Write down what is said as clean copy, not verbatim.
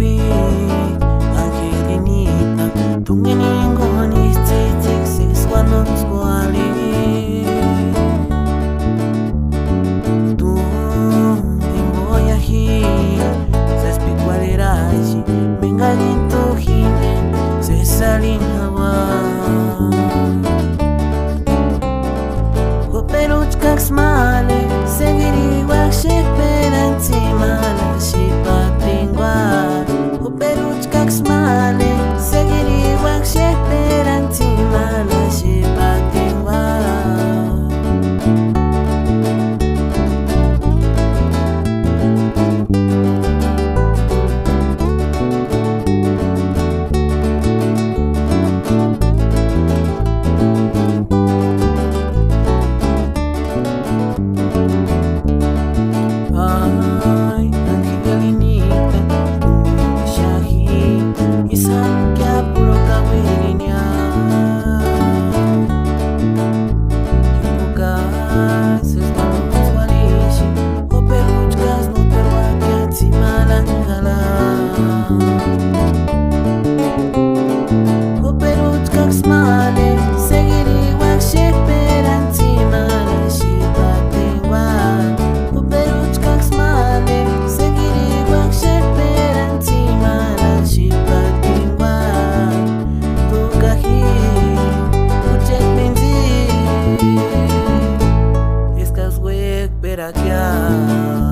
pi angelinita tungeningoni tsitsiksis cuando squali tu timboyahi se spiritualiraji mengalito hine se salin hawa Peruchkak smale seguiri waxek peranti mala shipatingwa Peruchkak smale seguiri waxek peranti mala shipatingwa Espera que